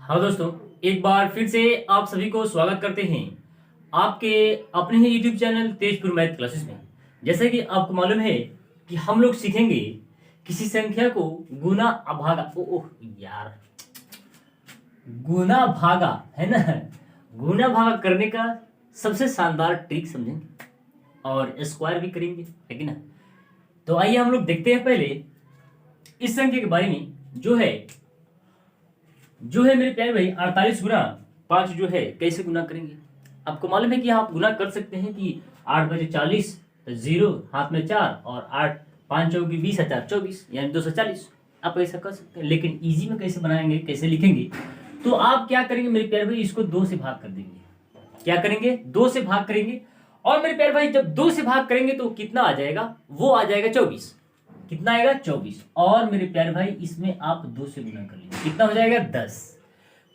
हाँ दोस्तों, एक बार फिर से आप सभी को स्वागत करते हैं आपके अपने ही YouTube channel Tezpur math classes में। जैसे कि आपको मालूम है कि हम लोग सीखेंगे किसी संख्या को गुना भागा ओह यार गुना भागा है ना, गुना भागा करने का सबसे शानदार ट्रिक समझेंगे और स्क्वायर भी करेंगे, है कि ना। तो आइए हम लोग देखते हैं पहले इस संख्या के बारे में जो है मेरे प्यारे भाई 48 गुना 5 जो है कैसे गुना करेंगे। आपको मालूम है कि आप गुना कर सकते हैं कि 8 बजे 40 जीरो हाथ में 4 और 8 5 चौकी 20 हजार 24 यानी 240। आप ऐसा कर सकते हैं, लेकिन इजी में कैसे बनाएंगे कैसे लिखेंगे। तो आप क्या करेंगे मेरे प्यारे भाई, इसको 2 से भाग कर देंगे। क्या करेंगे, 2 से भाग करेंगे। और मेरे प्यारे भाई जब 2 से भाग करेंगे तो कितना आ जाएगा, वो आ जाएगा 24। कितना आएगा 24। और मेरे प्यारे भाई इसमें आप 2 से गुना कर लीजिए, कितना हो जाएगा 10।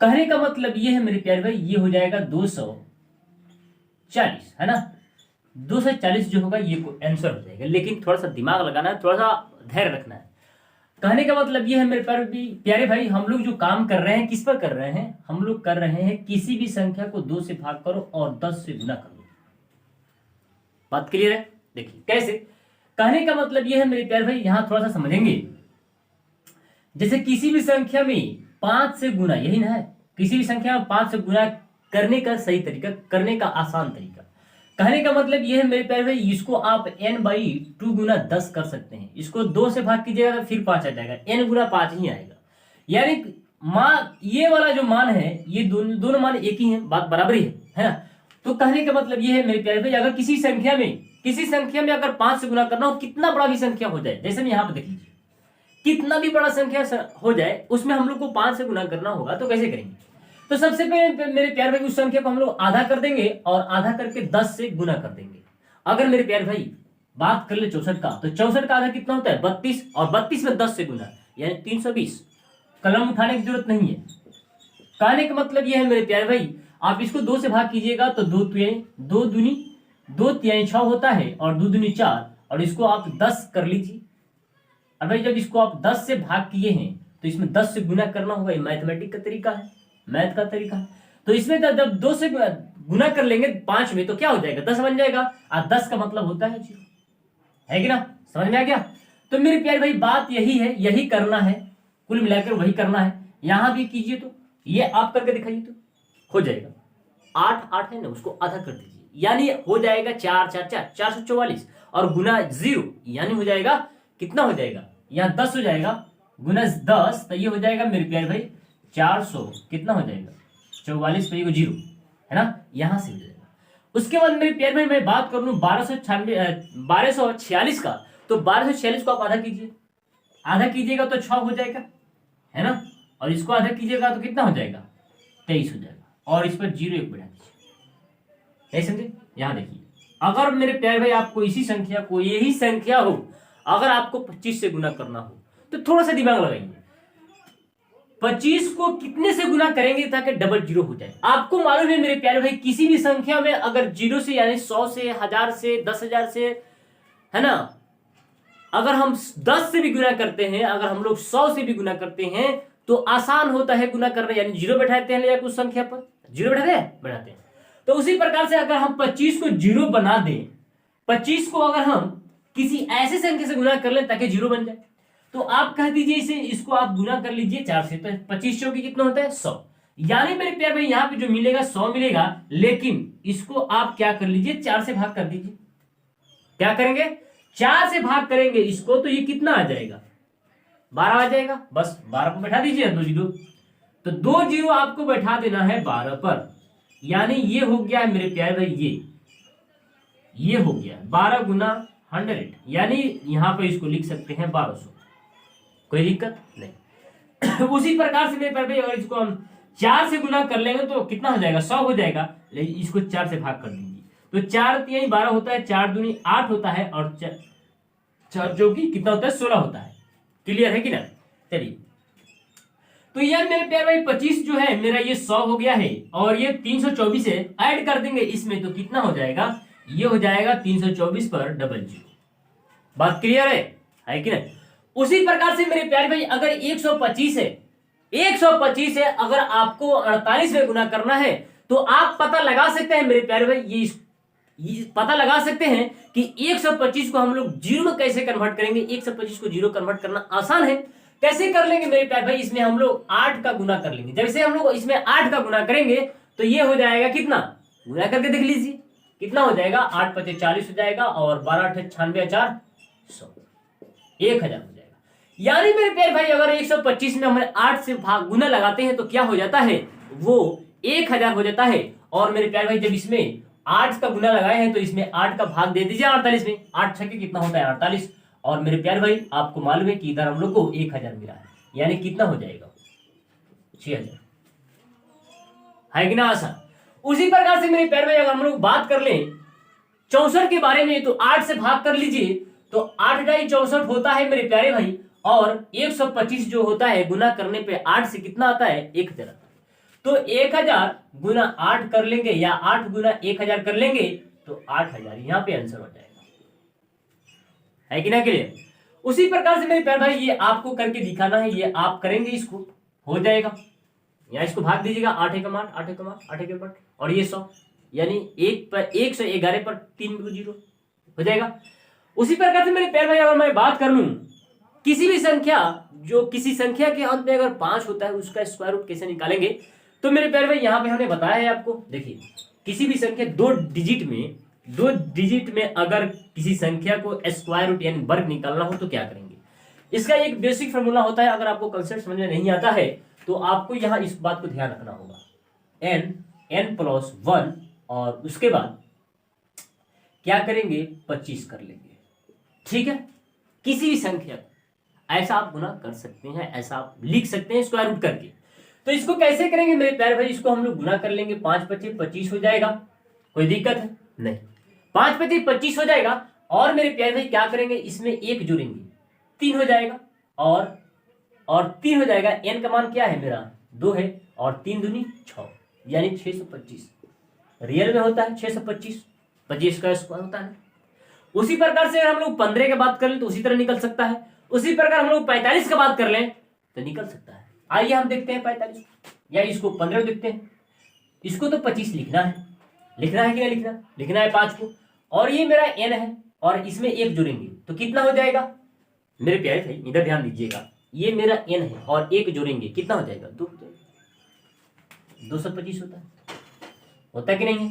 कहने का मतलब ये है मेरे प्यारे भाई, ये हो जाएगा 240, है ना। 240 जो होगा ये आंसर हो जाएगा, लेकिन थोड़ा सा दिमाग लगाना है, थोड़ा सा धैर्य रखना है। कहने का मतलब ये है मेरे प्यारे भाई, हम लोग जो काम कर रहे हैं किस पर कर रहे हैं, हम लोग कर रहे हैं किसी भी संख्या को 2 से भाग करो और 10 से गुना करो। बात क्लियर है। देखिए कैसे, कहने का मतलब यह है मेरे प्यारे भाई, यहां थोड़ा सा समझेंगे। जैसे किसी भी संख्या में 5 से गुना, यही ना है, किसी भी संख्या में 5 से गुना करने का सही तरीका, करने का आसान तरीका। कहने का मतलब यह है मेरे प्यारे भाई, इसको आप n/2 गुना 10 कर सकते हैं। इसको 2 से भाग कीजिएगा तो फिर 5 आ जाएगा, n गुना 5 ही आएगा। यानी मान, ये वाला जो मान है, ये दोनों मान एक ही है, बात बराबर ही है ना। तो कहने का मतलब यह है मेरे प्यारे भाई, अगर किसी संख्या में अगर 5 से गुना करना हो, कितना बड़ा भी संख्या हो जाए, जैसे मैं यहां पर देख लीजिए, कितना भी बड़ा संख्या हो जाए उसमें हम लोग को 5 से गुना करना होगा, तो कैसे करेंगे। तो सबसे पहले मेरे प्यारे भाई उस संख्या को हम लोग आधा कर देंगे और आधा करके 10 से गुना कर देंगे। अगर मेरे प्यारे भाई बात कर ले 64 का, तो 64 का आधा कितना होता है 32, और 32 में 10 से गुना यानी 320। कलम उठाने की जरूरत नहीं है। कहने का मतलब यह है मेरे प्यारे भाई, आप इसको 2 से भाग कीजिएगा तो 2 तिहाई 6 होता है और 2 दूनी 4, और इसको आप 10 कर लीजिए। और भाई जब इसको आप 10 से भाग किए हैं तो इसमें 10 से गुना करना होगा, ये मैथमेटिक का तरीका है, मैथ का तरीका है। तो इसमें जब 2 से गुना कर लेंगे 5 में तो क्या हो जाएगा, 10 बन जाएगा। और 10 का मतलब होता है 0, है कि ना। समझ में आ गया। तो मेरे प्यारे भाई बात यही है, यही करना है, कुल मिलाकर वही करना है। यहां भी कीजिए तो ये आप करके दिखाइए तो हो जाएगा। 8 है ना, उसको आधा कर दीजिए, यानी हो जाएगा 444 और गुना 0 यानी हो जाएगा, कितना हो जाएगा, यहाँ 10 हो जाएगा, गुना 10 तो ये हो जाएगा मेरे प्यारे भाई 400, कितना हो जाएगा 44 पे 0, है ना, यहां से हो जाएगा। उसके बाद मेरे प्यारे भाई मैं बात कर लूं 1246 का, तो 1246 को आप आधा कीजिए, आधा कीजिएगा तो 6 हो जाएगा, है ना। और इसको आधा कीजिएगा तो कितना हो जाएगा 23 हो जाएगा, और इस पर 0 1 बढ़ा दीजिए। नहीं समझे। यहां देखिए, अगर मेरे प्यारे भाई आपको इसी संख्या को, यही संख्या हो, अगर आपको 25 से गुना करना हो तो थोड़ा सा दिमाग लगाइए, 25 को कितने से गुना करेंगे ताकि डबल 0 हो जाए। आपको मालूम है मेरे प्यारे भाई, किसी भी संख्या में अगर 0 से यानी 100 से 1000 से 10,000 से, है ना, अगर हम 10 से भी गुना करते हैं, अगर हम लोग 100 से भी गुना करते हैं तो आसान होता है गुना करना, यानी 0 बैठाते हैं या कुछ संख्या पर 0 बैठाते हैं। तो उसी प्रकार से अगर हम 25 को 0 बना दें, 25 को अगर हम किसी ऐसे संख्या से गुना कर लें ताकि 0 बन जाए, तो आप कह दीजिए इसे, इसको आप गुना कर लीजिए 4 से, तो 25 चौकी कितना होता है 100। यानी मेरे प्यारे भाई यहां पे जो मिलेगा 100 मिलेगा, लेकिन इसको आप क्या कर लीजिए 4 से भाग कर दीजिए। क्या करेंगे 4 से भाग करेंगे इसको, तो ये कितना आ जाएगा 12 आ जाएगा। बस 12 पर बैठा दीजिए 2 0, तो 2 0 आपको बैठा देना है 12 पर, यानी ये हो गया है मेरे प्यारे भाई, ये हो गया 12 गुना 100, यानी यहां पर इसको लिख सकते हैं 1200, कोई दिक्कत नहीं। उसी प्रकार से मेरे प्यारे भाई अगर इसको हम 4 से गुना कर लेंगे तो कितना हो जाएगा 100 हो जाएगा, लेकिन इसको 4 से भाग कर देंगे तो 4 तिहाई 12 होता है, 4 दूनी 8 होता है, और 4 जो कि कितना होता है 16 होता है। क्लियर है कि ना। चलिए, तो यार मेरे प्यारे भाई 25 जो है मेरा ये 100 हो गया है, और ये 324 है, ऐड कर देंगे इसमें तो कितना हो जाएगा, ये हो जाएगा 324 पर डबल 0। बात क्लियर है कि नहीं। उसी प्रकार से मेरे प्यारे भाई अगर 125 है, 125 है, अगर आपको 48 में गुना करना है तो आप पता लगा सकते हैं मेरे प्यारे भाई, ये पता लगा सकते हैं कि 125 को हम लोग जीरो में कैसे कन्वर्ट करेंगे। 125 को जीरो कन्वर्ट करना आसान है। कैसे कर लेंगे मेरे प्यारे भाई, इसमें हम लोग 8 का गुना कर लेंगे। जैसे हम लोग इसमें 8 का गुना करेंगे तो ये हो जाएगा कितना, गुना करके देख लीजिए कितना हो जाएगा, 8 पचे 40 हो जाएगा और 12 अठे 96 4 100, 1000 हो जाएगा। यानी मेरे प्यारे भाई अगर 125 में हमें 8 से भाग गुना लगाते हैं तो क्या हो जाता है, वो 1000 हो जाता है। और मेरे प्यारे भाई जब इसमें 8 का गुना लगाए हैं तो इसमें 8 का भाग दे दीजिए 48 में, 8 छक्के कितना होता है 48। और मेरे प्यारे भाई आपको मालूम है कि इधर हम लोग को 1000 मिला है, यानी कितना हो जाएगा 6000, है कि ना आसान। उसी प्रकार से मेरे प्यारे भाई अगर हम लोग बात कर लें 64 के बारे में तो 8 से भाग कर लीजिए तो 8 × 64 होता है मेरे प्यारे भाई। और 125 जो होता है गुना करने पे 8 से कितना आता है 1000 आता है। तो 1000 गुना 8 कर लेंगे या 8 गुना 1000 कर लेंगे तो 8000 यहां पे आंसर हो जाएगा, है कि ना क्लियर। उसी प्रकार से मेरे प्यारे भाई ये आपको करके दिखाना है, ये आप करेंगे इसको हो जाएगा, या इसको भाग दीजिएगा 8 एकम 8 8 एकम 8 8 एकम 8 और ये 100, यानी 111 पर 3 0 हो जाएगा। उसी प्रकार से मेरे प्यारे भाई अगर मैं बात कर लूं किसी भी संख्या, जो किसी संख्या के अंत में अगर 5 होता है उसका स्क्वायर रूट कैसे निकालेंगे, तो मेरे प्यारे भाई यहां पे हमने बताया है आपको। देखिए किसी भी संख्या दो डिजिट में अगर किसी संख्या को स्क्वायर रूट यानी वर्ग निकालना हो तो क्या करेंगे। इसका एक बेसिक फॉर्मूला होता है, अगर आपको कंसेप्ट समझ में नहीं आता है तो आपको यहां इस बात को ध्यान रखना होगा, n+1 और उसके बाद क्या करेंगे 25 कर लेंगे, ठीक है। किसी भी संख्या ऐसा आप गुना कर सकते हैं, ऐसा आप लिख सकते हैं स्क्वायर रूट करके। तो इसको कैसे करेंगे मेरे प्यारे भाई, इसको हम लोग गुना कर लेंगे, 5 × 25 हो जाएगा, कोई दिक्कत है नहीं, 5 × 25 हो जाएगा। और मेरे प्यारे भाई क्या करेंगे, इसमें 1 जोड़ेंगे 3 हो जाएगा और 3 हो जाएगा। n का मान क्या है मेरा 2 है और 3 दूनी 6 यानी 625, रियल में होता है 625, 25 का स्क्वायर होता है। उसी प्रकार से हम लोग 15 की बात कर लें तो उसी तरह निकल सकता है। उसी प्रकार हम लोग 45 की बात कर लें तो निकल सकता है। आइए हम देखते हैं 45 या इसको 15 देखते हैं। इसको तो 25 लिखना है कि नहीं लिखना है 5 को, और ये मेरा n है और इसमें 1 जोड़ेंगे तो कितना हो जाएगा मेरे प्यारे भाई, इधर ध्यान दीजिएगा, ये मेरा n है और 1 जोड़ेंगे कितना हो जाएगा 2 हो जाएगा, 225 होता है कि नहीं है,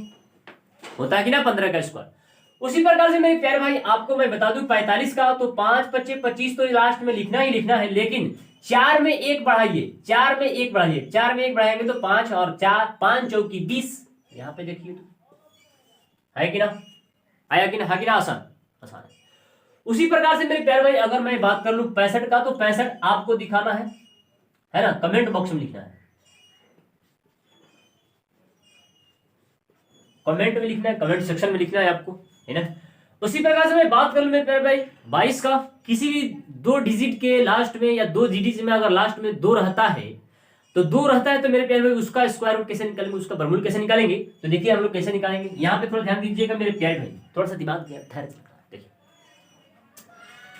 होता है कि ना 15 का स्क्वायर। उसी प्रकार से मेरे प्यारे भाई आपको मैं बता दूं 45 का तो 5 × 25 तो लास्ट में लिखना ही लिखना है, लेकिन 4 में 1 बढ़ाइए, 4 में 1 बढ़ाइए, 4 में 1 बढ़ाएंगे तो 5 और 4 5 चौकी 20, यहाँ पे देखिए तो है कि ना, आया कि ना, है कि ना, आसान है। उसी प्रकार से मेरे प्यारे भाई अगर मैं बात कर लूं 65 का तो 65 आपको दिखाना है ना, कमेंट बॉक्स में लिखना है, कमेंट में लिखना है, कमेंट सेक्शन में लिखना है आपको, है ना। उसी प्रकार से मैं बात कर लूं मेरे प्यारे भाई 22 का, किसी भी 2 डिजिट के लास्ट में या 2 डिजिट में अगर लास्ट में 2 रहता है तो मेरे प्यारे भाई उसका स्क्वायर रूट कैसे निकालेंगे, उसका वर्गमूल कैसे निकालेंगे। तो देखिए हम लोग कैसे निकालेंगे, यहाँ पे थोड़ा ध्यान दीजिएगा मेरे प्यारे भाई, थोड़ा सा दिमाग देखिए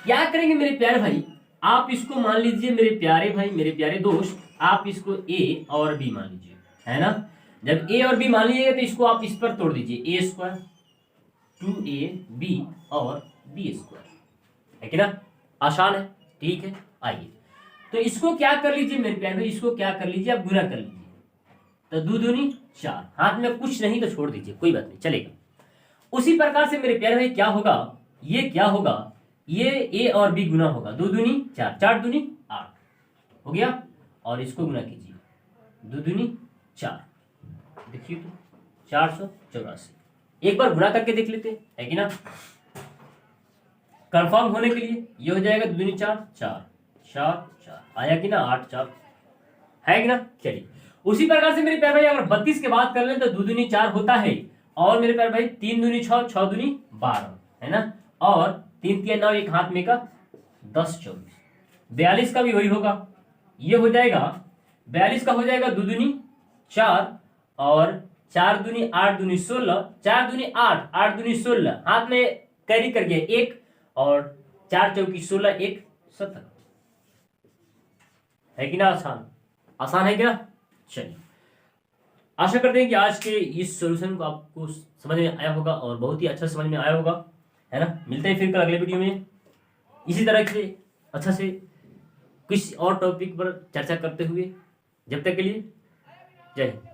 क्या करेंगे मेरे प्यारे भाई, आप इसको मान लीजिए मेरे प्यारे भाई, मेरे प्यारे दोस्त, आप इसको a और b मान लीजिए, है ना। जब a और b मान लीजिएगा तो इसको आप इस पर तोड़ दीजिए, a² 2ab और b², है कि ना, आसान है, ठीक है। आइए तो इसको क्या कर लीजिए मेरे प्यारे, इसको क्या कर लीजिए आप गुना कर लीजिए, तो 2 दूनी 4, हाथ में कुछ नहीं तो छोड़ दीजिए, कोई बात नहीं चलेगा। उसी प्रकार से मेरे प्यारे भाई क्या होगा, ये क्या होगा, ये a और b गुना होगा, 2 दूनी 4, 4 दूनी 8 हो गया, और इसको गुना कीजिए 2 दूनी 4, देखिए तो 484, एक बार गुणा करके देख लेते हैं, है कि ना, कंफर्म होने के लिए। ये हो जाएगा 2 दूनी 4, 4 4 4, आया कि ना 8 4, है कि ना। चलिए उसी प्रकार से मेरे प्यारे भाई अगर 32 की बात कर लें तो 2 दूनी 4 होता है, और मेरे प्यारे भाई 3 दूनी 6, 6 दूनी 12, है ना, और 3 3 9, एक हाथ में का 10 24, 42 का भी वही होगा, ये हो जाएगा 42 का हो जाएगा 2 दूनी 4 और 4 दूनी 8 दूनी 16, 4 दूनी 8 8 दूनी 16, हाथ में कैरी कर गया 1 और 4 चौकी 16, 1 17, है कि ना आसान, आसान है क्या? चलिए, आशा करते हैं कि आज के इस सॉल्यूशन को आपको समझ में आया होगा और बहुत ही अच्छा समझ में आया होगा, है ना। मिलते हैं फिर कल अगले वीडियो में इसी तरह से अच्छा से किसी और टॉपिक पर चर्चा करते हुए। जब तक के लिए जय हिंद।